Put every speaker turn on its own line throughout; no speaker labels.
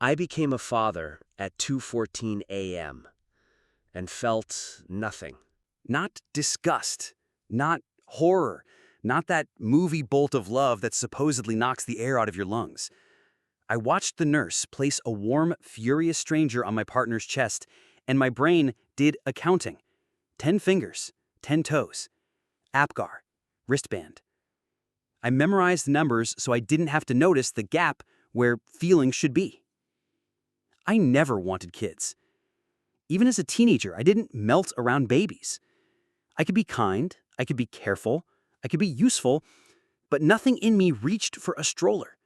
I became a father at 2:14 a.m. and felt nothing.
Not disgust, not horror, not that movie bolt of love that supposedly knocks the air out of your lungs. I watched the nurse place a warm, furious stranger on my partner's chest, and my brain did accounting. 10 fingers, 10 toes, APGAR, wristband. I memorized the numbers so I didn't have to notice the gap where feelings should be. I never wanted kids. Even as a teenager, I didn't melt around babies. I could be kind, I could be careful, I could be useful, but nothing in me reached for a stroller.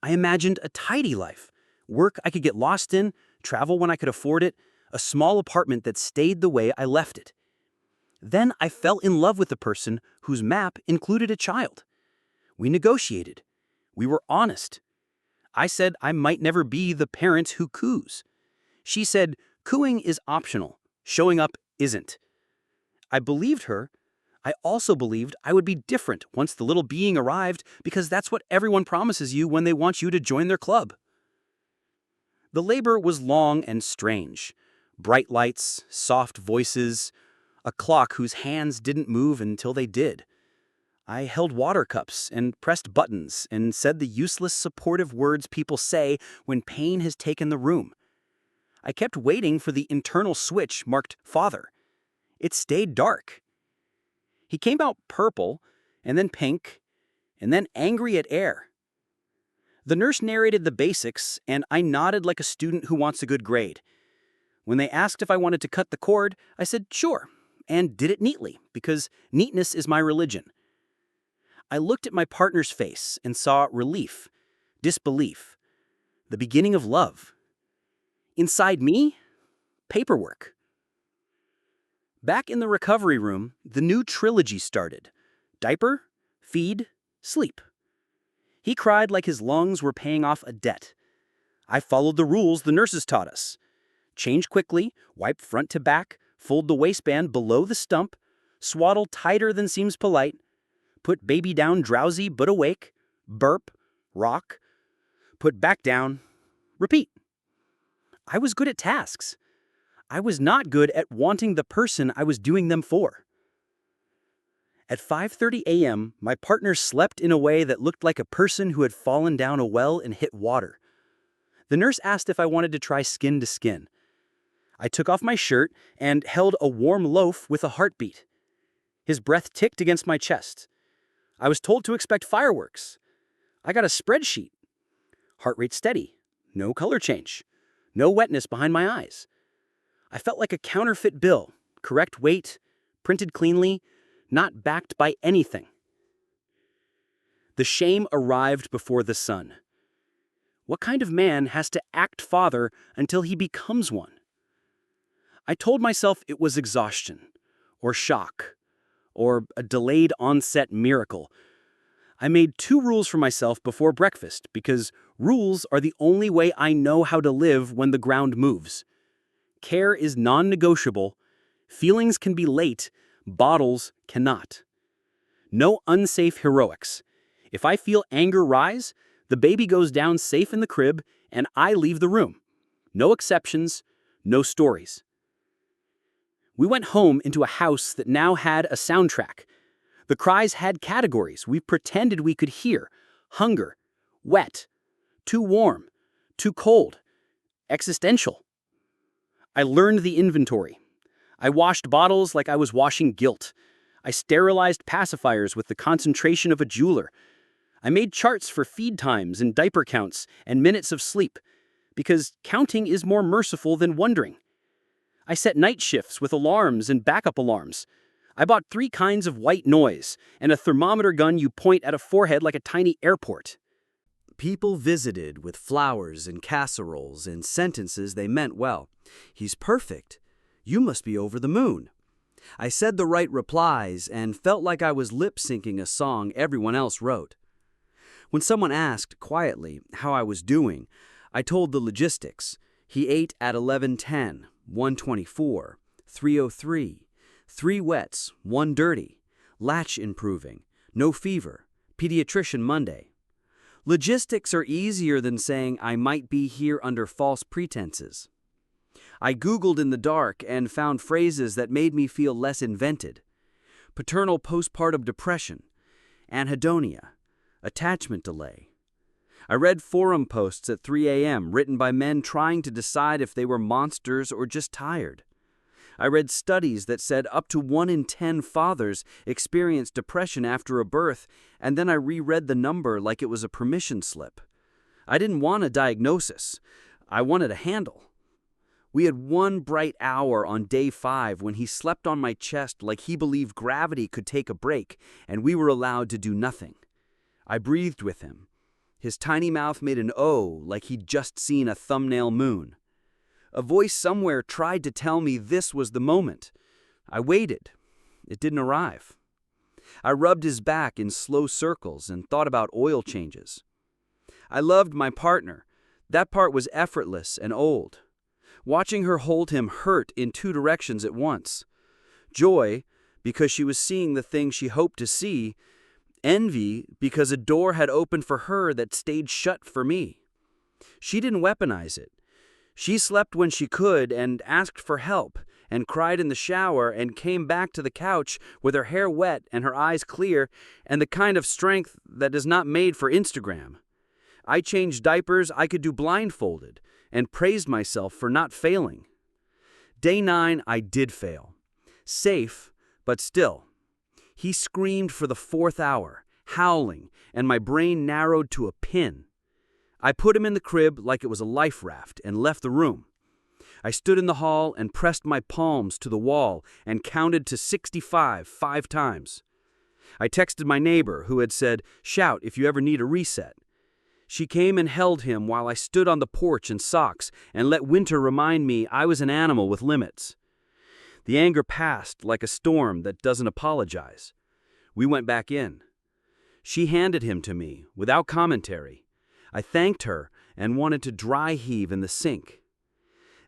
I imagined a tidy life, work I could get lost in, travel when I could afford it, a small apartment that stayed the way I left it. Then I fell in love with a person whose map included a child. We negotiated. We were honest. I said I might never be the parent who coos. She said cooing is optional, showing up isn't. I believed her. I also believed I would be different once the little being arrived, because that's what everyone promises you when they want you to join their club. The labor was long and strange. Bright lights, soft voices, a clock whose hands didn't move until they did. I held water cups and pressed buttons and said the useless supportive words people say when pain has taken the room. I kept waiting for the internal switch marked father. It stayed dark. He came out purple, and then pink, and then angry at air. The nurse narrated the basics, and I nodded like a student who wants a good grade. When they asked if I wanted to cut the cord, I said sure, and did it neatly, because neatness is my religion. I looked at my partner's face and saw relief, disbelief, the beginning of love. Inside me, paperwork. Back in the recovery room, the new trilogy started. Diaper, feed, sleep. He cried like his lungs were paying off a debt. I followed the rules the nurses taught us. Change quickly, wipe front to back, fold the waistband below the stump, swaddle tighter than seems polite, put baby down drowsy but awake, burp, rock, put back down, repeat. I was good at tasks. I was not good at wanting the person I was doing them for. At 5:30 a.m., my partner slept in a way that looked like a person who had fallen down a well and hit water. The nurse asked if I wanted to try skin to skin. I took off my shirt and held a warm loaf with a heartbeat. His breath ticked against my chest. I was told to expect fireworks. I got a spreadsheet. Heart rate steady. No color change. No wetness behind my eyes. I felt like a counterfeit bill, correct weight, printed cleanly, not backed by anything. The shame arrived before the sun. What kind of man has to act father until he becomes one? I told myself it was exhaustion, or shock, or a delayed onset miracle. I made 2 rules for myself before breakfast because rules are the only way I know how to live when the ground moves. Care is non-negotiable, feelings can be late, bottles cannot. No unsafe heroics. If I feel anger rise, the baby goes down safe in the crib and I leave the room. No exceptions, no stories. We went home into a house that now had a soundtrack. The cries had categories we pretended we could hear: hunger, wet, too warm, too cold, existential. I learned the inventory. I washed bottles like I was washing guilt. I sterilized pacifiers with the concentration of a jeweler. I made charts for feed times and diaper counts and minutes of sleep, because counting is more merciful than wondering. I set night shifts with alarms and backup alarms. I bought 3 kinds of white noise and a thermometer gun you point at a forehead like a tiny airport.
People visited with flowers and casseroles and sentences they meant well. He's perfect. You must be over the moon. I said the right replies and felt like I was lip-syncing a song everyone else wrote. When someone asked, quietly, how I was doing, I told the logistics. He ate at 11:10, 1:24, 3:03, 3 wets, 1 dirty, latch improving, no fever, pediatrician Monday. Logistics are easier than saying I might be here under false pretenses. I Googled in the dark and found phrases that made me feel less invented. Paternal postpartum depression, anhedonia, attachment delay. I read forum posts at 3 a.m. written by men trying to decide if they were monsters or just tired. I read studies that said up to 1 in 10 fathers experience depression after a birth, and then I reread the number like it was a permission slip. I didn't want a diagnosis. I wanted a handle. We had one bright hour on day 5 when he slept on my chest like he believed gravity could take a break, and we were allowed to do nothing. I breathed with him. His tiny mouth made an O like he'd just seen a thumbnail moon. A voice somewhere tried to tell me this was the moment. I waited. It didn't arrive. I rubbed his back in slow circles and thought about oil changes. I loved my partner. That part was effortless and old. Watching her hold him hurt in 2 directions at once. Joy, because she was seeing the thing she hoped to see. Envy, because a door had opened for her that stayed shut for me. She didn't weaponize it. She slept when she could and asked for help and cried in the shower and came back to the couch with her hair wet and her eyes clear and the kind of strength that is not made for Instagram. I changed diapers I could do blindfolded and praised myself for not failing. Day 9, I did fail. Safe, but still. He screamed for the 4th hour, howling, and my brain narrowed to a pin. I put him in the crib like it was a life raft and left the room. I stood in the hall and pressed my palms to the wall and counted to 65 5 times. I texted my neighbor, who had said, "Shout if you ever need a reset." She came and held him while I stood on the porch in socks and let winter remind me I was an animal with limits. The anger passed like a storm that doesn't apologize. We went back in. She handed him to me without commentary. I thanked her and wanted to dry heave in the sink.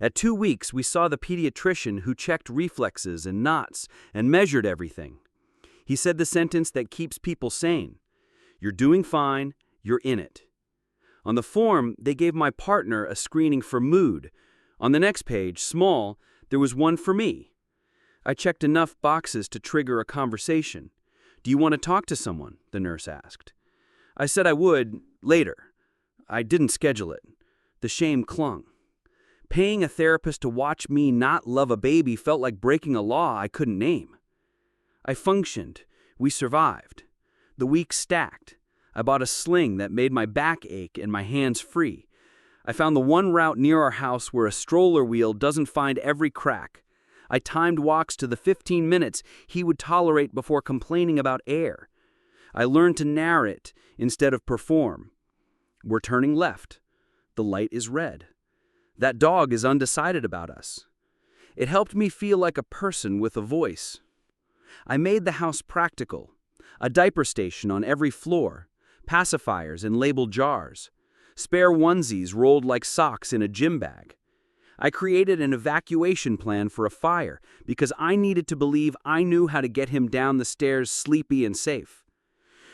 At 2 weeks, we saw the pediatrician who checked reflexes and knots and measured everything. He said the sentence that keeps people sane. You're doing fine, you're in it. On the form, they gave my partner a screening for mood. On the next page, small, there was one for me. I checked enough boxes to trigger a conversation. Do you want to talk to someone? The nurse asked. I said I would, later. I didn't schedule it. The shame clung. Paying a therapist to watch me not love a baby felt like breaking a law I couldn't name. I functioned. We survived. The weeks stacked. I bought a sling that made my back ache and my hands free. I found the one route near our house where a stroller wheel doesn't find every crack. I timed walks to the 15 minutes he would tolerate before complaining about air. I learned to narrate instead of perform. We're turning left. The light is red. That dog is undecided about us. It helped me feel like a person with a voice. I made the house practical. A diaper station on every floor, pacifiers in labeled jars, spare onesies rolled like socks in a gym bag. I created an evacuation plan for a fire because I needed to believe I knew how to get him down the stairs sleepy and safe.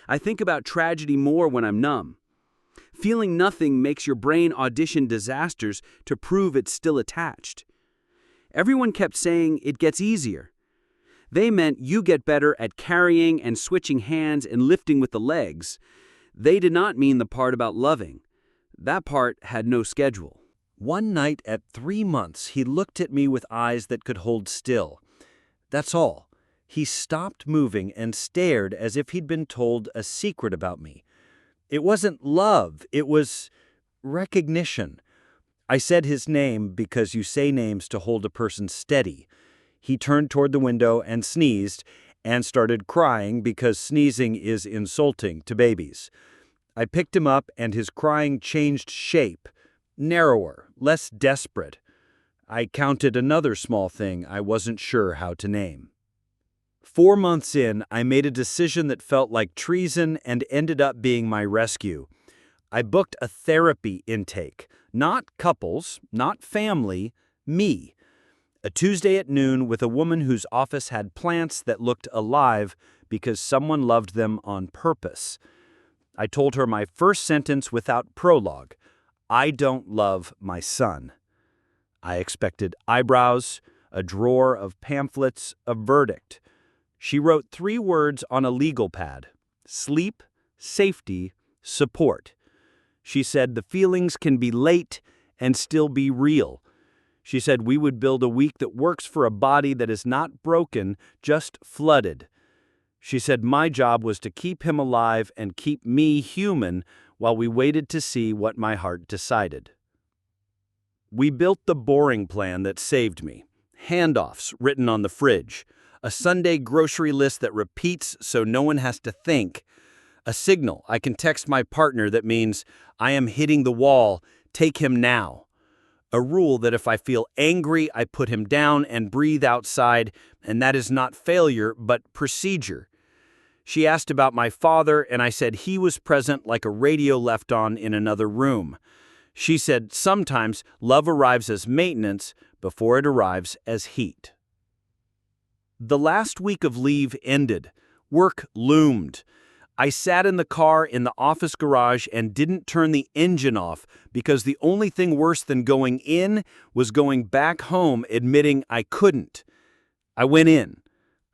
I think about tragedy more when I'm numb. Feeling nothing makes your brain audition disasters to prove it's still attached. Everyone kept saying it gets easier. They meant you get better at carrying and switching hands and lifting with the legs. They did not mean the part about loving. That part had no schedule.
One night at 3 months, he looked at me with eyes that could hold still. That's all. He stopped moving and stared as if he'd been told a secret about me. It wasn't love, it was recognition. I said his name because you say names to hold a person steady. He turned toward the window and sneezed, and started crying because sneezing is insulting to babies. I picked him up and his crying changed shape, narrower, less desperate. I counted another small thing I wasn't sure how to name. 4 months in, I made a decision that felt like treason and ended up being my rescue. I booked a therapy intake, not couples, not family, me. A Tuesday at noon with a woman whose office had plants that looked alive because someone loved them on purpose. I told her my first sentence without prologue. I don't love my son. I expected eyebrows, a drawer of pamphlets, a verdict. She wrote 3 words on a legal pad: sleep, safety, support. She said the feelings can be late and still be real. She said we would build a week that works for a body that is not broken, just flooded. She said my job was to keep him alive and keep me human while we waited to see what my heart decided. We built the boring plan that saved me. Handoffs written on the fridge. A Sunday grocery list that repeats so no one has to think. A signal I can text my partner that means, I am hitting the wall, take him now. A rule that if I feel angry, I put him down and breathe outside, and that is not failure, but procedure. She asked about my father, and I said he was present like a radio left on in another room. She said sometimes love arrives as maintenance before it arrives as heat. The last week of leave ended. Work loomed. I sat in the car in the office garage and didn't turn the engine off because the only thing worse than going in was going back home admitting I couldn't. I went in.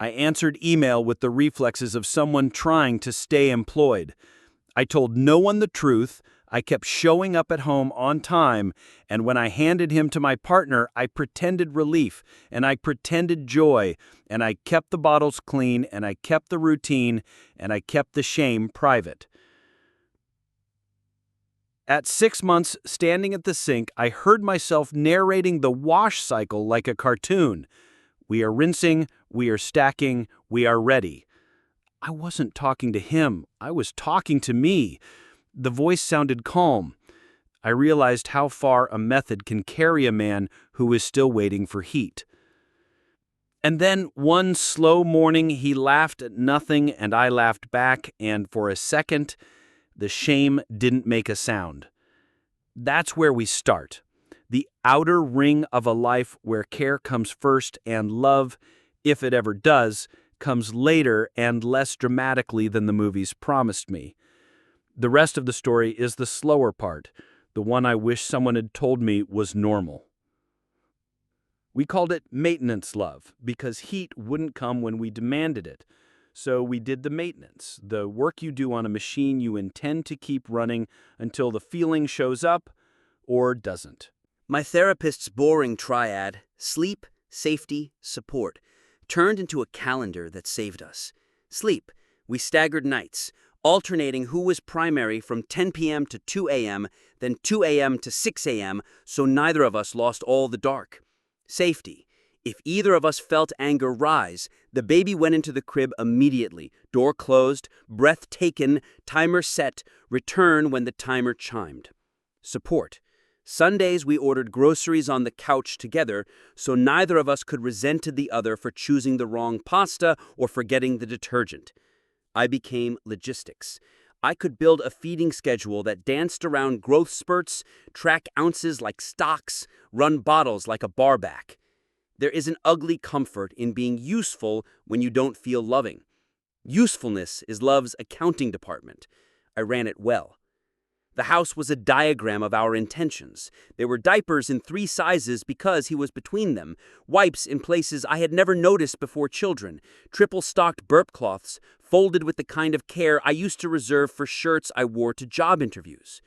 I answered email with the reflexes of someone trying to stay employed. I told no one the truth. I kept showing up at home on time, and when I handed him to my partner, I pretended relief, and I pretended joy, and I kept the bottles clean, and I kept the routine, and I kept the shame private. At 6 months, standing at the sink, I heard myself narrating the wash cycle like a cartoon. We are rinsing, we are stacking, we are ready. I wasn't talking to him, I was talking to me. The voice sounded calm. I realized how far a method can carry a man who is still waiting for heat. And then one slow morning he laughed at nothing and I laughed back, and for a second, the shame didn't make a sound. That's where we start. The outer ring of a life where care comes first and love, if it ever does, comes later and less dramatically than the movies promised me. The rest of the story is the slower part, the one I wish someone had told me was normal. We called it maintenance love because heat wouldn't come when we demanded it. So we did the maintenance, the work you do on a machine you intend to keep running until the feeling shows up or doesn't.
My therapist's boring triad, sleep, safety, support, turned into a calendar that saved us. Sleep, we staggered nights, alternating who was primary from 10 p.m. to 2 a.m., then 2 a.m. to 6 a.m., so neither of us lost all the dark. Safety. If either of us felt anger rise, the baby went into the crib immediately, door closed, breath taken, timer set, return when the timer chimed. Support. Sundays we ordered groceries on the couch together, so neither of us could resent the other for choosing the wrong pasta or forgetting the detergent. I became logistics. I could build a feeding schedule that danced around growth spurts, track ounces like stocks, run bottles like a barback. There is an ugly comfort in being useful when you don't feel loving. Usefulness is love's accounting department. I ran it well. The house was a diagram of our intentions. There were diapers in 3 sizes because he was between them, wipes in places I had never noticed before children, triple-stocked burp cloths, folded with the kind of care I used to reserve for shirts I wore to job interviews.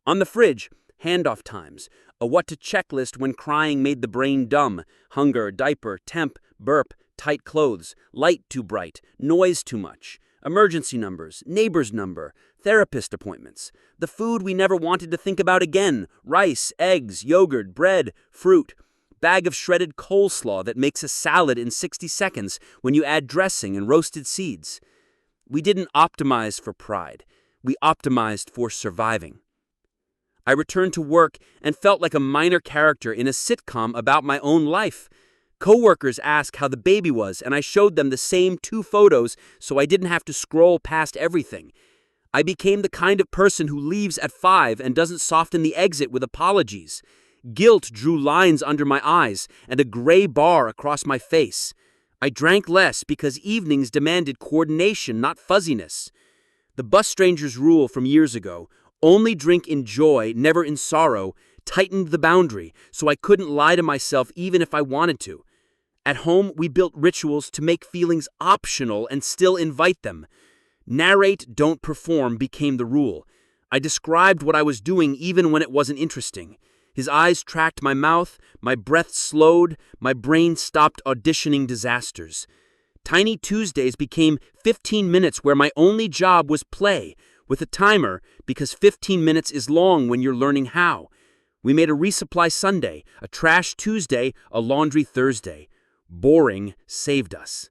On the fridge, handoff times, a what-to checklist when crying made the brain dumb, hunger, diaper, temp, burp, tight clothes, light too bright, noise too much, emergency numbers, neighbor's number, therapist appointments, the food we never wanted to think about again, rice, eggs, yogurt, bread, fruit, bag of shredded coleslaw that makes a salad in 60 seconds when you add dressing and roasted seeds. We didn't optimize for pride. We optimized for surviving. I returned to work and felt like a minor character in a sitcom about my own life. Coworkers asked how the baby was, and I showed them the same 2 photos so I didn't have to scroll past everything. I became the kind of person who leaves at 5 and doesn't soften the exit with apologies. Guilt drew lines under my eyes and a gray bar across my face. I drank less because evenings demanded coordination, not fuzziness.
The bus stranger's rule from years ago, only drink in joy, never in sorrow, tightened the boundary, so I couldn't lie to myself even if I wanted to. At home, we built rituals to make feelings optional and still invite them. Narrate, don't perform became the rule. I described what I was doing even when it wasn't interesting. His eyes tracked my mouth, my breath slowed, my brain stopped auditioning disasters. Tiny Tuesdays became 15 minutes where my only job was play, with a timer, because 15 minutes is long when you're learning how. We made a resupply Sunday, a trash Tuesday, a laundry Thursday. Boring saved us.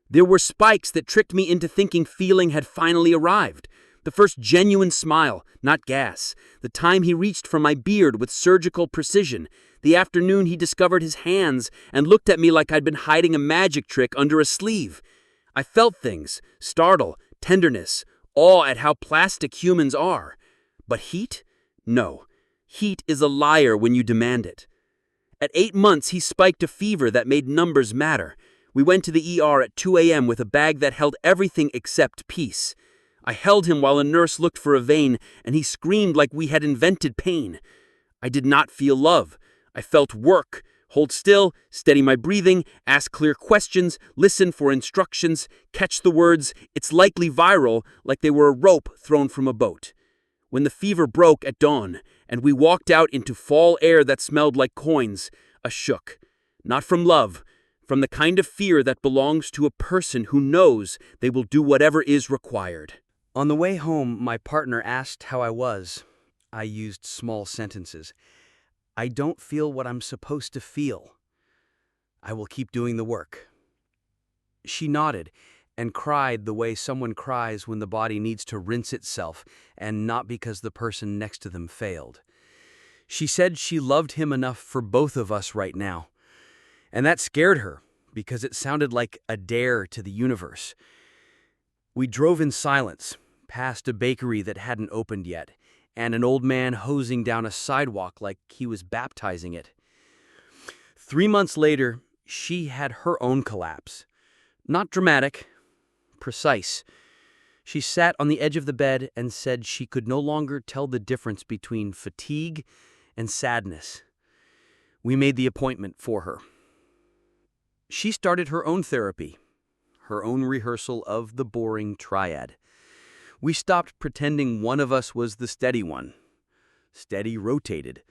There were spikes that tricked me into thinking feeling had finally arrived. The first genuine smile, not gas. The time he reached for my beard with surgical precision. The afternoon he discovered his hands and looked at me like I'd been hiding a magic trick under a sleeve. I felt things, startle, tenderness, awe at how plastic humans are. But heat? No. Heat is a liar when you demand it. At 8 months, he spiked a fever that made numbers matter. We went to the ER at 2 a.m. with a bag that held everything except peace. I held him while a nurse looked for a vein, and he screamed like we had invented pain. I did not feel love. I felt work. Hold still, steady my breathing, ask clear questions, listen for instructions, catch the words, it's likely viral, like they were a rope thrown from a boat. When the fever broke at dawn, and we walked out into fall air that smelled like coins, I shook. Not from love, from the kind of fear that belongs to a person who knows they will do whatever is required.
On the way home, my partner asked how I was. I used small sentences. I don't feel what I'm supposed to feel. I will keep doing the work. She nodded and cried the way someone cries when the body needs to rinse itself, and not because the person next to them failed. She said she loved him enough for both of us right now. And that scared her, because it sounded like a dare to the universe. We drove in silence, past a bakery that hadn't opened yet, and an old man hosing down a sidewalk like he was baptizing it. 3 months later, she had her own collapse. Not dramatic, precise. She sat on the edge of the bed and said she could no longer tell the difference between fatigue and sadness. We made the appointment for her. She started her own therapy, her own rehearsal of the boring triad. We stopped pretending one of us was the steady one. Steady rotated.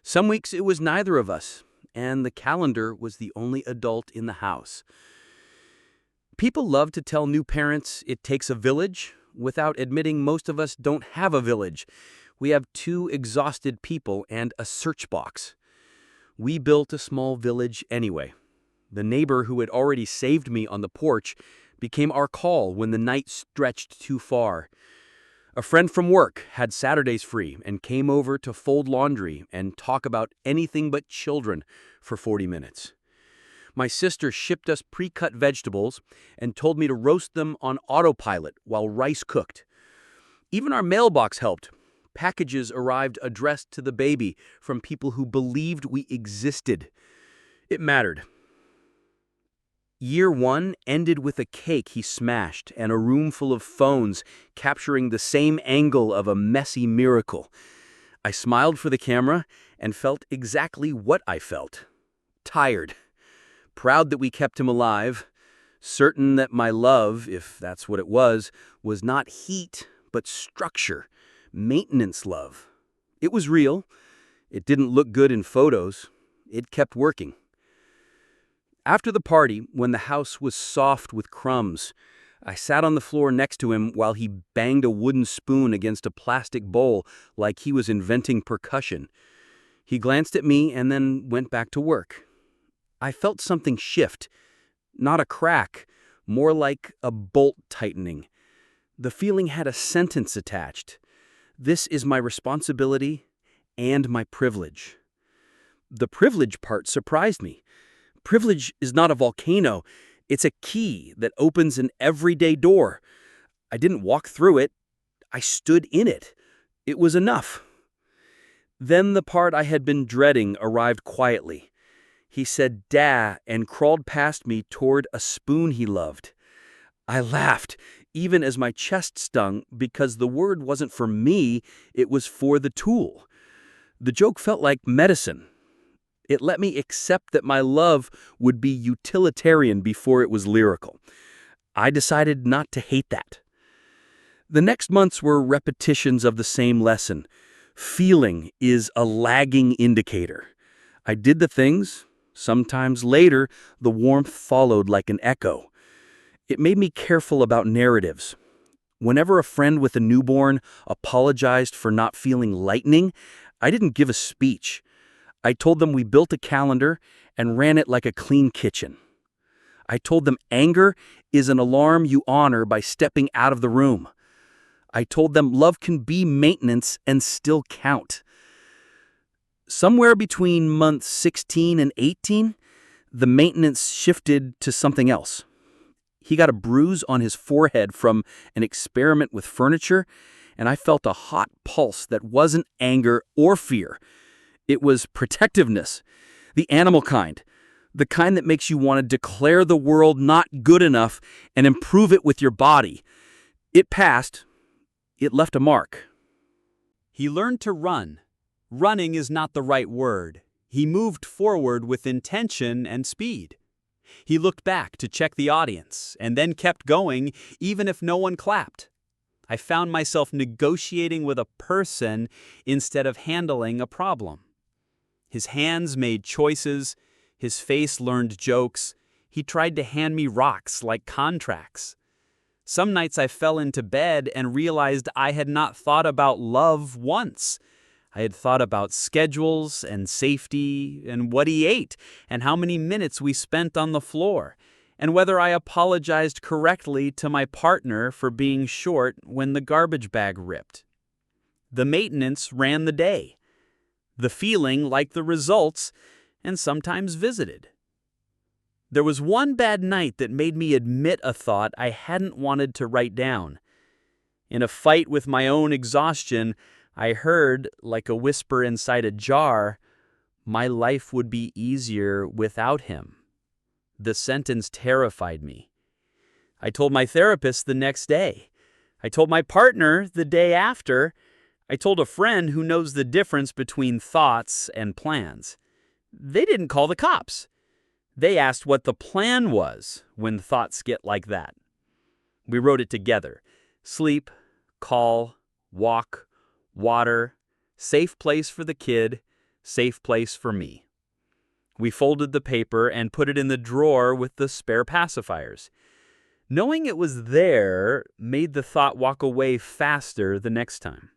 Some weeks it was neither of us, and the calendar was the only adult in the house. People love to tell new parents it takes a village, without admitting most of us don't have a village. We have 2 exhausted people and a search box. We built a small village anyway. The neighbor who had already saved me on the porch became our call when the night stretched too far. A friend from work had Saturdays free and came over to fold laundry and talk about anything but children for 40 minutes. My sister shipped us pre-cut vegetables and told me to roast them on autopilot while rice cooked. Even our mailbox helped. Packages arrived addressed to the baby from people who believed we existed. It mattered. Year 1 ended with a cake he smashed and a room full of phones capturing the same angle of a messy miracle. I smiled for the camera and felt exactly what I felt. Tired. Proud that we kept him alive. Certain that my love, if that's what it was not heat, but structure. Maintenance love. It was real. It didn't look good in photos. It kept working. After the party, when the house was soft with crumbs, I sat on the floor next to him while he banged a wooden spoon against a plastic bowl like he was inventing percussion. He glanced at me and then went back to work. I felt something shift. Not a crack, more like a bolt tightening. The feeling had a sentence attached. This is my responsibility and my privilege. The privilege part surprised me. Privilege is not a volcano. It's a key that opens an everyday door. I didn't walk through it. I stood in it. It was enough. Then the part I had been dreading arrived quietly. He said "dah" and crawled past me toward a spoon he loved. I laughed.
even as my chest stung, because the word wasn't for me, it was for the tool. The joke felt like medicine. It let me accept that my love would be utilitarian before it was lyrical. I decided not to hate that. The next months were repetitions of the same lesson. Feeling is a lagging indicator. I did the things. Sometimes later, the warmth followed like an echo. It made me careful about narratives. Whenever a friend with a newborn apologized for not feeling lightning, I didn't give a speech. I told them we built a calendar and ran it like a clean kitchen. I told them anger is an alarm you honor by stepping out of the room. I told them love can be maintenance and still count. Somewhere between months 16 and 18, the maintenance shifted to something else. He got a bruise on his forehead from an experiment with furniture, and I felt a hot pulse that wasn't anger or fear. It was protectiveness, the animal kind, the kind that makes you want to declare the world not good enough and improve it with your body. It passed. It left a mark.
He learned to run. Running is not the right word. He moved forward with intention and speed. He looked back to check the audience and then kept going even if no one clapped. I found myself negotiating with a person instead of handling a problem. His hands made choices. His face learned jokes. He tried to hand me rocks like contracts. Some nights I fell into bed and realized I had not thought about love once. I had thought about schedules and safety and what he ate and how many minutes we spent on the floor and whether I apologized correctly to my partner for being short when the garbage bag ripped. The maintenance ran the day. The feeling liked the results and sometimes visited. There was one bad night that made me admit a thought I hadn't wanted to write down. In a fight with my own exhaustion, I heard, like a whisper inside a jar, my life would be easier without him. The sentence terrified me. I told my therapist the next day. I told my partner the day after. I told a friend who knows the difference between thoughts and plans. They didn't call the cops. They asked what the plan was when thoughts get like that. We wrote it together. Sleep, call, walk, water, safe place for the kid, safe place for me. We folded the paper and put it in the drawer with the spare pacifiers. Knowing it was there made the thought walk away faster the next time.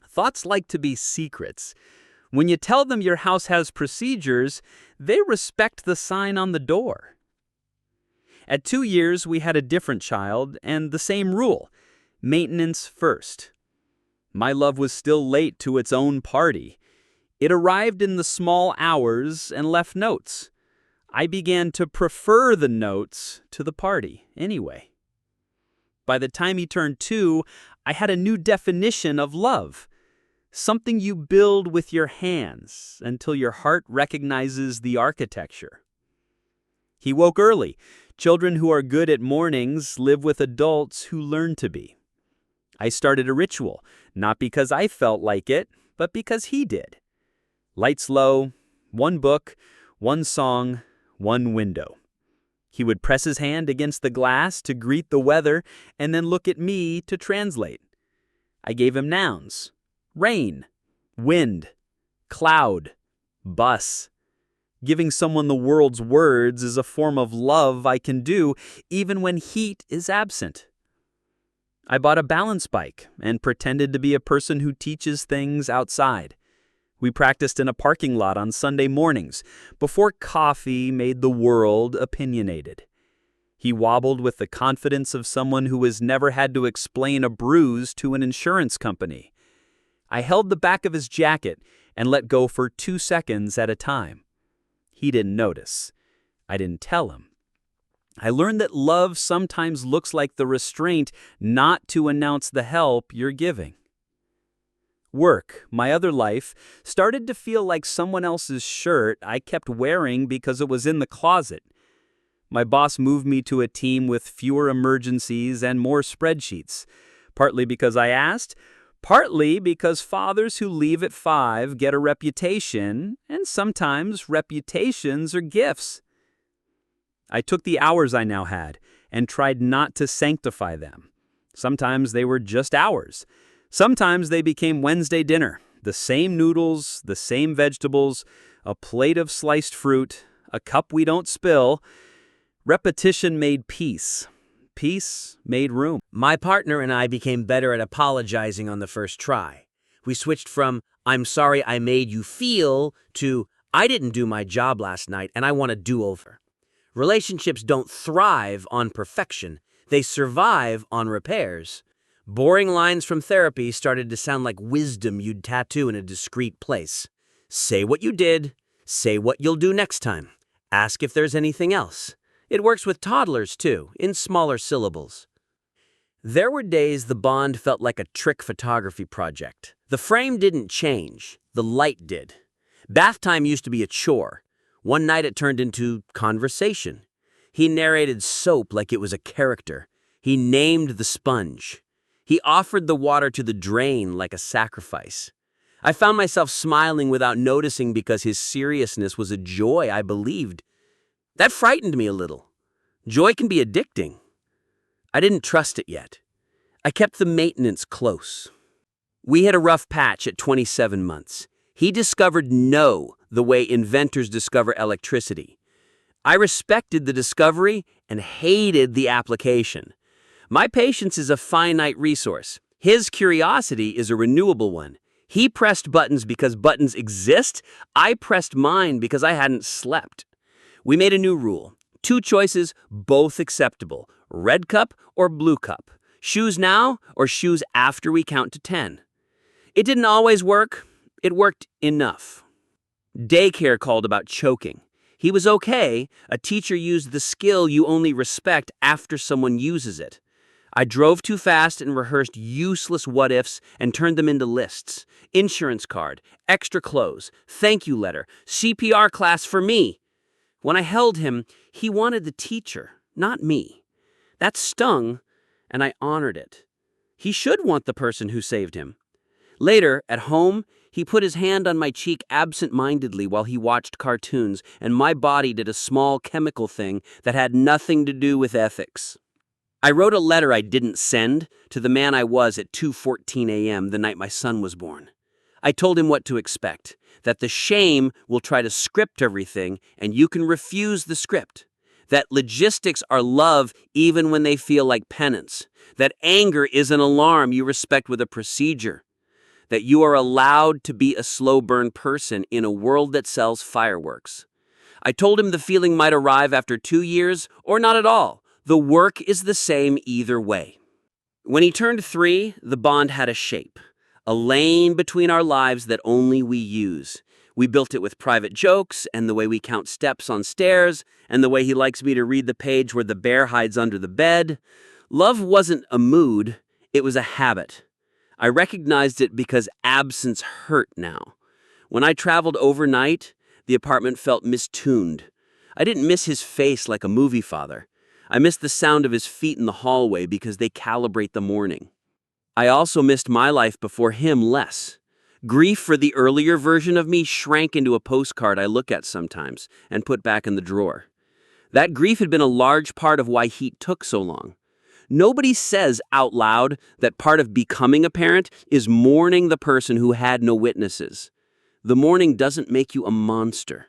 Thoughts like to be secrets. When you tell them your house has procedures, they respect the sign on the door. At 2 years, we had a different child and the same rule: maintenance first. My love was still late to its own party. It arrived in the small hours and left notes. I began to prefer the notes to the party anyway. By the time he turned 2, I had a new definition of love. Something you build with your hands until your heart recognizes the architecture. He woke early. Children who are good at mornings live with adults who learn to be. I started a ritual, not because I felt like it, but because he did. Lights low, 1 book, 1 song, 1 window. He would press his hand against the glass to greet the weather and then look at me to translate. I gave him nouns: rain, wind, cloud, bus. Giving someone the world's words is a form of love I can do even when heat is absent. I bought a balance bike and pretended to be a person who teaches things outside. We practiced in a parking lot on Sunday mornings before coffee made the world opinionated. He wobbled with the confidence of someone who has never had to explain a bruise to an insurance company. I held the back of his jacket and let go for 2 seconds at a time. He didn't notice. I didn't tell him. I learned that love sometimes looks like the restraint not to announce the help you're giving. Work, my other life, started to feel like someone else's shirt I kept wearing because it was in the closet. My boss moved me to a team with fewer emergencies and more spreadsheets, partly because I asked, partly because fathers who leave at 5 get a reputation, and sometimes reputations are gifts. I took the hours I now had and tried not to sanctify them. Sometimes they were just hours. Sometimes they became Wednesday dinner, the same noodles, the same vegetables, a plate of sliced fruit, a cup we don't spill. Repetition made peace. Peace made room.
My partner and I became better at apologizing on the first try. We switched from, "I'm sorry I made you feel," to, "I didn't do my job last night and I want a do-over." Relationships don't thrive on perfection. They survive on repairs. Boring lines from therapy started to sound like wisdom you'd tattoo in a discreet place. Say what you did. Say what you'll do next time. Ask if there's anything else. It works with toddlers, too, in smaller syllables. There were days the bond felt like a trick photography project. The frame didn't change. The light did. Bath time used to be a chore. One night it turned into conversation. He narrated soap like it was a character. He named the sponge. He offered the water to the drain like a sacrifice. I found myself smiling without noticing because his seriousness was a joy I believed. That frightened me a little. Joy can be addicting. I didn't trust it yet. I kept the maintenance close. We had a rough patch at 27 months. He discovered no the way inventors discover electricity. I respected the discovery and hated the application. My patience is a finite resource. His curiosity is a renewable one. He pressed buttons because buttons exist. I pressed mine because I hadn't slept. We made a new rule. 2 choices, both acceptable. Red cup or blue cup. Shoes now or shoes after we count to 10. It didn't always work. It worked enough. Daycare called about choking. He was okay. A teacher used the skill you only respect after someone uses it. I drove too fast and rehearsed useless what-ifs and turned them into lists. Insurance card, extra clothes, thank you letter, CPR class for me. When I held him, he wanted the teacher, not me. That stung, and I honored it. He should want the person who saved him. Later, at home, he put his hand on my cheek absent-mindedly while he watched cartoons, and my body did a small chemical thing that had nothing to do with ethics. I wrote a letter I didn't send to the man I was at 2:14 a.m. the night my son was born. I told him what to expect, that the shame will try to script everything and you can refuse the script, that logistics are love even when they feel like penance, that anger is an alarm you respect with a procedure, that you are allowed to be a slow burn person in a world that sells fireworks. I told him the feeling might arrive after 2 years or not at all. The work is the same either way. When he turned 3, the bond had a shape, a lane between our lives that only we use. We built it with private jokes and the way we count steps on stairs and the way he likes me to read the page where the bear hides under the bed. Love wasn't a mood, it was a habit. I recognized it because absence hurt now. When I traveled overnight, the apartment felt mistuned. I didn't miss his face like a movie father. I missed the sound of his feet in the hallway because they calibrate the morning. I also missed my life before him less. Grief for the earlier version of me shrank into a postcard I look at sometimes and put back in the drawer. That grief had been a large part of why Heat took so long. Nobody says out loud that part of becoming a parent is mourning the person who had no witnesses. The mourning doesn't make you a monster.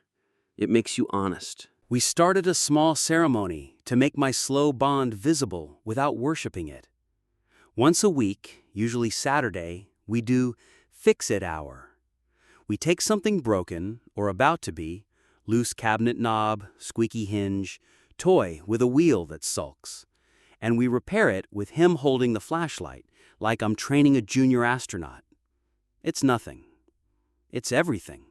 It makes you honest.
We started a small ceremony to make my slow bond visible without worshiping it. Once a week, usually Saturday, we do Fix-It Hour. We take something broken, or about to be, loose cabinet knob, squeaky hinge, toy with a wheel that sulks, and we repair it with him holding the flashlight, like I'm training a junior astronaut. It's nothing. It's everything.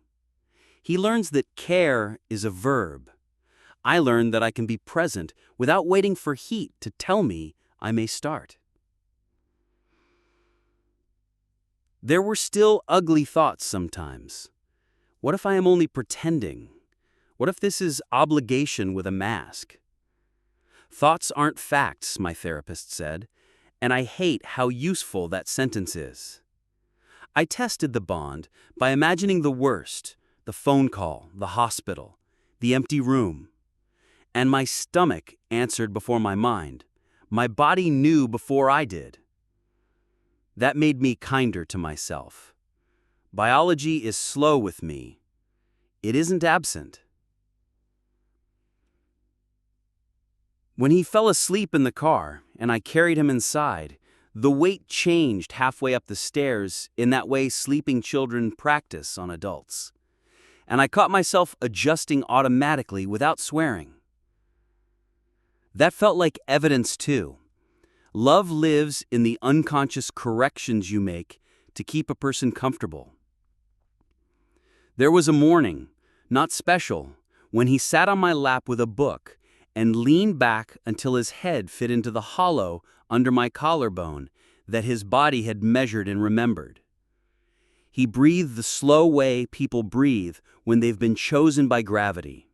He learns that care is a verb. I learned that I can be present without waiting for Heat to tell me I may start. There were still ugly thoughts sometimes. What if I am only pretending? What if this is obligation with a mask? Thoughts aren't facts, my therapist said, and I hate how useful that sentence is. I tested the bond by imagining the worst, the phone call, the hospital, the empty room. And my stomach answered before my mind. My body knew before I did. That made me kinder to myself. Biology is slow with me. It isn't absent. When he fell asleep in the car and I carried him inside, the weight changed halfway up the stairs in that way sleeping children practice on adults. And I caught myself adjusting automatically without swearing. That felt like evidence too. Love lives in the unconscious corrections you make to keep a person comfortable. There was a morning, not special, when he sat on my lap with a book and leaned back until his head fit into the hollow under my collarbone that his body had measured and remembered. He breathed the slow way people breathe when they've been chosen by gravity.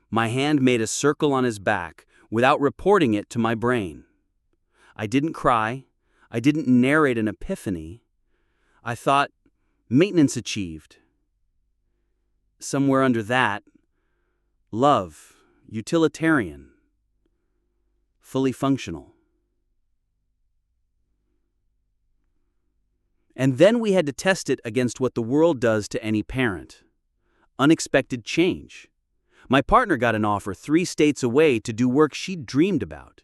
My hand made a circle on his back without reporting it to my brain. I didn't cry. I didn't narrate an epiphany. I thought, maintenance achieved. Somewhere under that, love, utilitarian, fully functional. And then we had to test it against what the world does to any parent. Unexpected change. My partner got an offer 3 states away to do work she'd dreamed about.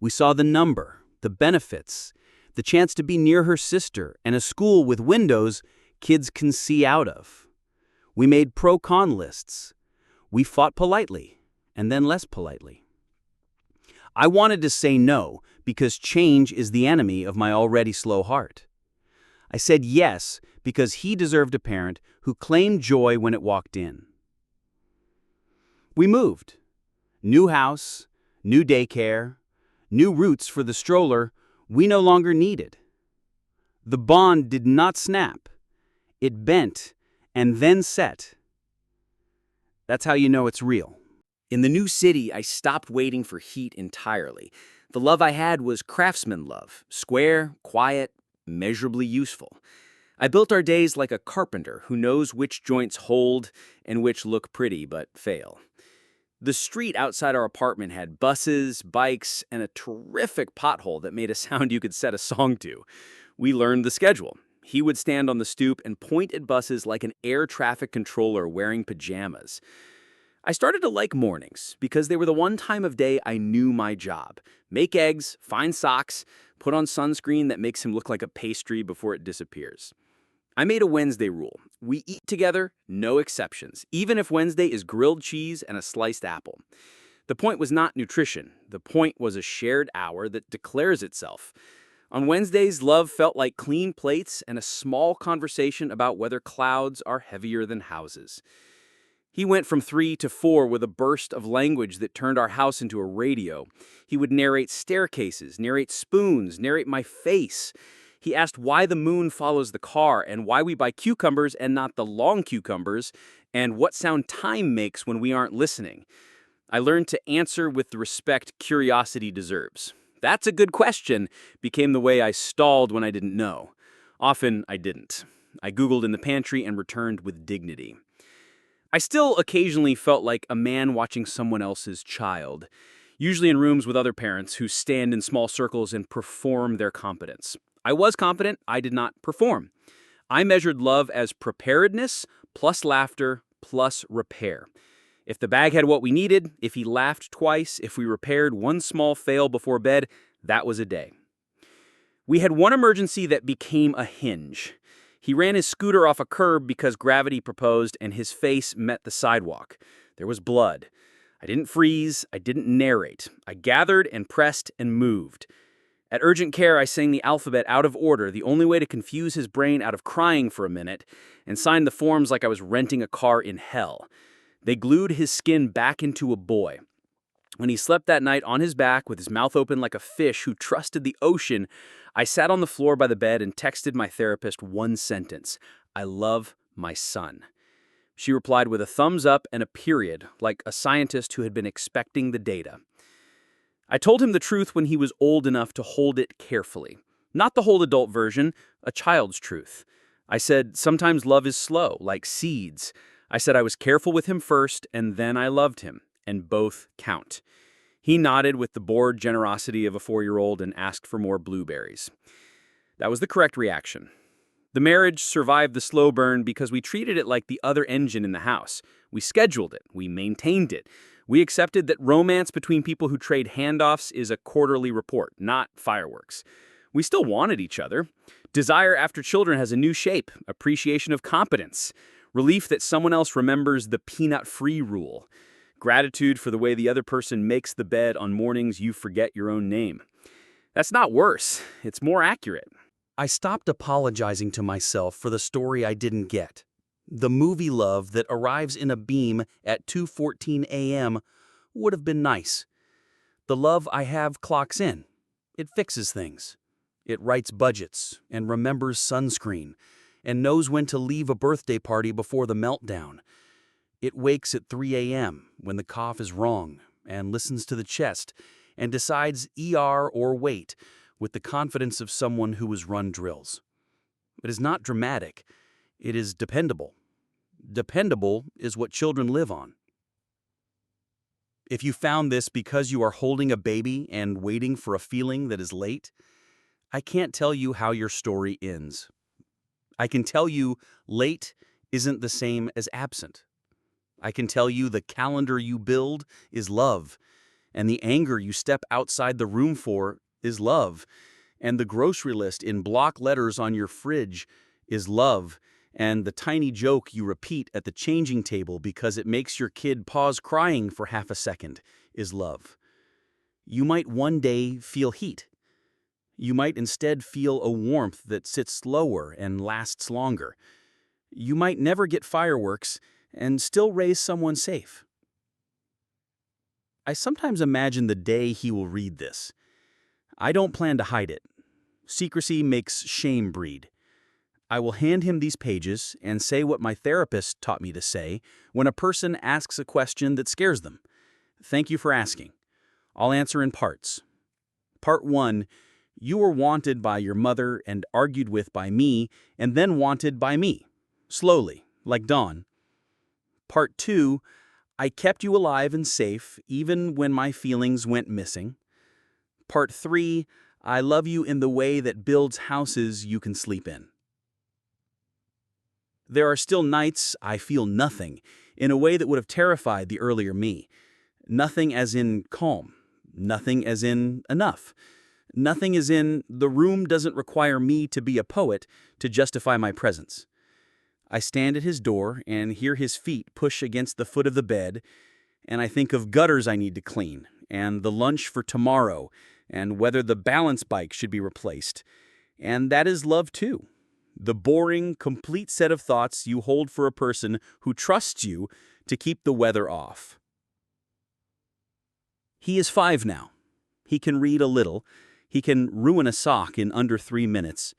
We saw the number, the benefits, the chance to be near her sister, and a school with windows kids can see out of. We made pro-con lists. We fought politely, and then less politely. I wanted to say no, because change is the enemy of my already slow heart. I said yes, because he deserved a parent who claimed joy when it walked in. We moved. New house, new daycare, new routes for the stroller we no longer needed. The bond did not snap. It bent and then set. That's how you know it's real.
In the new city, I stopped waiting for heat entirely. The love I had was craftsman love, square, quiet, measurably useful. I built our days like a carpenter who knows which joints hold and which look pretty but fail. The street outside our apartment had buses, bikes, and a terrific pothole that made a sound you could set a song to. We learned the schedule. He would stand on the stoop and point at buses like an air traffic controller wearing pajamas. I started to like mornings because they were the one time of day I knew my job. Make eggs, find socks, put on sunscreen that makes him look like a pastry before it disappears. I made a Wednesday rule. We eat together, no exceptions, even if Wednesday is grilled cheese and a sliced apple. The point was not nutrition. The point was a shared hour that declares itself. On Wednesdays, love felt like clean plates and a small conversation about whether clouds are heavier than houses. He went from 3 to 4 with a burst of language that turned our house into a radio. He would narrate staircases, narrate spoons, narrate my face. He asked why the moon follows the car and why we buy cucumbers and not the long cucumbers, and what sound time makes when we aren't listening. I learned to answer with the respect curiosity deserves. That's a good question became the way I stalled when I didn't know. Often I didn't. I Googled in the pantry and returned with dignity. I still occasionally felt like a man watching someone else's child, usually in rooms with other parents who stand in small circles and perform their competence. I was competent, I did not perform. I measured love as preparedness plus laughter plus repair. If the bag had what we needed, if he laughed twice, if we repaired one small fail before bed, that was a day. We had one emergency that became a hinge. He ran his scooter off a curb because gravity proposed and his face met the sidewalk. There was blood. I didn't freeze, I didn't narrate. I gathered and pressed and moved. At urgent care, I sang the alphabet out of order, the only way to confuse his brain out of crying for a minute, and signed the forms like I was renting a car in hell. They glued his skin back into a boy. When he slept that night on his back with his mouth open like a fish who trusted the ocean, I sat on the floor by the bed and texted my therapist one sentence: I love my son. She replied with a thumbs up and a period, like a scientist who had been expecting the data. I told him the truth when he was old enough to hold it carefully. Not the whole adult version, a child's truth. I said, sometimes love is slow, like seeds. I said I was careful with him first, and then I loved him, and both count. He nodded with the bored generosity of a 4-year-old and asked for more blueberries. That was the correct reaction. The marriage survived the slow burn because we treated it like the other engine in the house. We scheduled it. We maintained it. We accepted that romance between people who trade handoffs is a quarterly report, not fireworks. We still wanted each other. Desire after children has a new shape, appreciation of competence, relief that someone else remembers the peanut-free rule, gratitude for the way the other person makes the bed on mornings you forget your own name. That's not worse. It's more accurate.
I stopped apologizing to myself for the story I didn't get. The movie love that arrives in a beam at 2:14 a.m. would have been nice. The love I have clocks in. It fixes things. It writes budgets and remembers sunscreen and knows when to leave a birthday party before the meltdown. It wakes at 3 a.m. when the cough is wrong and listens to the chest and decides ER or wait with the confidence of someone who has run drills. It is not dramatic. It is dependable. Dependable is what children live on. If you found this because you are holding a baby and waiting for a feeling that is late, I can't tell you how your story ends. I can tell you late isn't the same as absent. I can tell you the calendar you build is love, and the anger you step outside the room for is love, and the grocery list in block letters on your fridge is love, and the tiny joke you repeat at the changing table because it makes your kid pause crying for half a second is love. You might one day feel heat. You might instead feel a warmth that sits slower and lasts longer. You might never get fireworks and still raise someone safe. I sometimes imagine the day he will read this. I don't plan to hide it. Secrecy makes shame breed. I will hand him these pages and say what my therapist taught me to say when a person asks a question that scares them. Thank you for asking. I'll answer in parts. Part 1, you were wanted by your mother and argued with by me and then wanted by me. Slowly, like Dawn. Part 2, I kept you alive and safe even when my feelings went missing. Part 3, I love you in the way that builds houses you can sleep in. There are still nights I feel nothing, in a way that would have terrified the earlier me. Nothing as in calm. Nothing as in enough. Nothing as in the room doesn't require me to be a poet to justify my presence. I stand at his door and hear his feet push against the foot of the bed, and I think of gutters I need to clean, and the lunch for tomorrow, and whether the balance bike should be replaced. And that is love too. The boring, complete set of thoughts you hold for a person who trusts you to keep the weather off. He is 5 now. He can read a little. He can ruin a sock in under 3 minutes.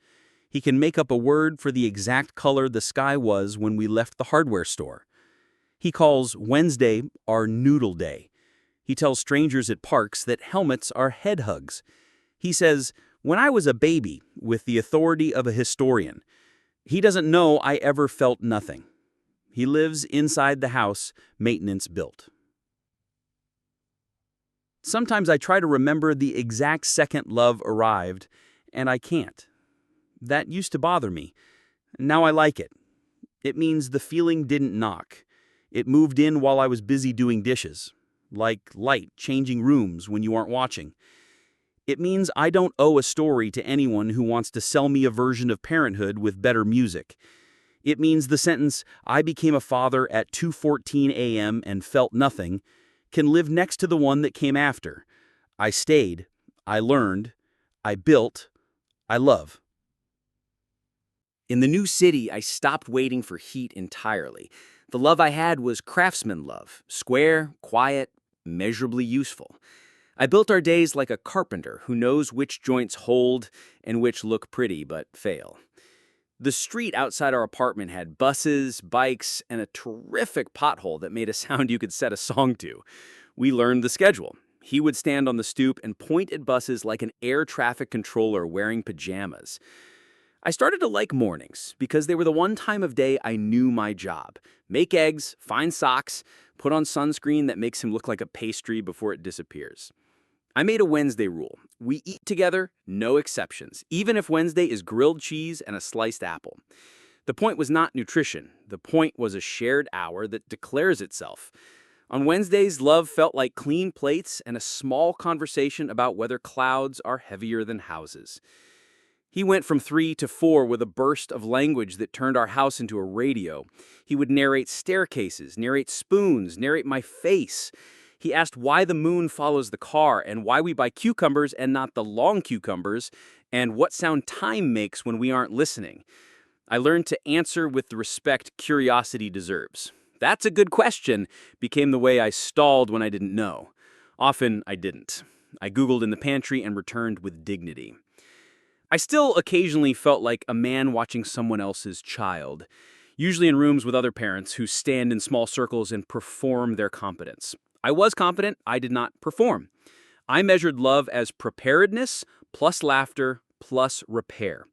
He can make up a word for the exact color the sky was when we left the hardware store. He calls Wednesday our noodle day. He tells strangers at parks that helmets are head hugs. He says, when I was a baby, with the authority of a historian, he doesn't know I ever felt nothing. He lives inside the house maintenance built. Sometimes I try to remember the exact second love arrived, and I can't. That used to bother me. Now I like it. It means the feeling didn't knock. It moved in while I was busy doing dishes, like light changing rooms when you aren't watching. It means I don't owe a story to anyone who wants to sell me a version of parenthood with better music. It means the sentence, I became a father at 2:14 a.m. and felt nothing, can live next to the one that came after. I stayed, I learned, I built, I love.
In the new city, I stopped waiting for heat entirely. The love I had was craftsman love, square, quiet, measurably useful. I built our days like a carpenter who knows which joints hold and which look pretty but fail. The street outside our apartment had buses, bikes, and a terrific pothole that made a sound you could set a song to. We learned the schedule.
He would stand on the stoop and point at buses like an air traffic controller wearing pajamas. I started to like mornings because they were the one time of day I knew my job. Make eggs, find socks, put on sunscreen that makes him look like a pastry before it disappears. I made a Wednesday rule. We eat together, no exceptions, even if Wednesday is grilled cheese and a sliced apple. The point was not nutrition. The point was a shared hour that declares itself. On Wednesdays, love felt like clean plates and a small conversation about whether clouds are heavier than houses. He went from 3 to 4 with a burst of language that turned our house into a radio. He would narrate staircases, narrate spoons, narrate my face. He asked why the moon follows the car and why we buy cucumbers and not the long cucumbers, and what sound time makes when we aren't listening. I learned to answer with the respect curiosity deserves. "That's a good question" became the way I stalled when I didn't know. Often I didn't. I Googled in the pantry and returned with dignity. I still occasionally felt like a man watching someone else's child, usually in rooms with other parents who stand in small circles and perform their competence. I was competent, I did not perform. I measured love as preparedness plus laughter plus repair.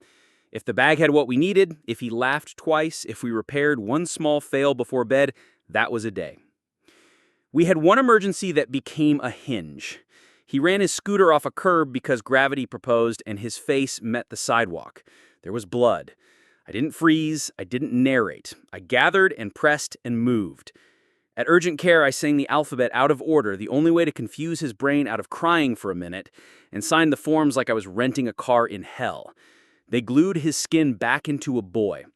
If the bag had what we needed, if he laughed twice, if we repaired one small fail before bed, that was a day. We had one emergency that became a hinge. He ran his scooter off a curb because gravity proposed and his face met the sidewalk. There was blood. I didn't freeze, I didn't narrate. I gathered and pressed and moved. At urgent care, I sang the alphabet out of order, the only way to confuse his brain out of crying for a minute, and signed the forms like I was renting a car in hell. They glued his skin back into a boy.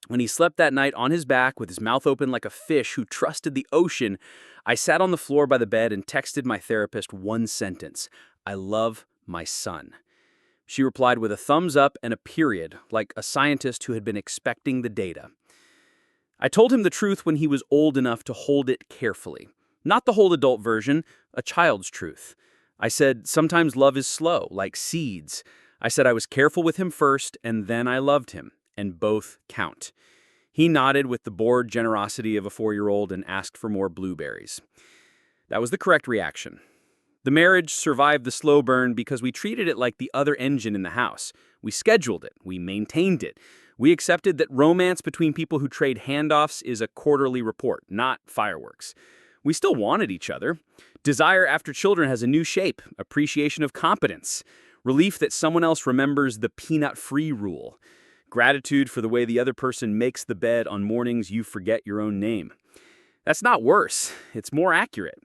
When he slept that night on his back with his mouth open like a fish who trusted the ocean, I sat on the floor by the bed and texted my therapist one sentence: "I love my son." She replied with a thumbs up and a period, like a scientist who had been expecting the data. I told him the truth when he was old enough to hold it carefully. Not the whole adult version, a child's truth. I said, sometimes love is slow, like seeds. I said I was careful with him first, and then I loved him, and both count. He nodded with the bored generosity of a 4-year-old and asked for more blueberries. That was the correct reaction. The marriage survived the slow burn because we treated it like the other engine in the house. We scheduled it. We maintained it. We accepted that romance between people who trade handoffs is a quarterly report, not fireworks. We still wanted each other. Desire after children has a new shape, appreciation of competence, relief that someone else remembers the peanut-free rule, gratitude for the way the other person makes the bed on mornings you forget your own name. That's not worse. It's more accurate.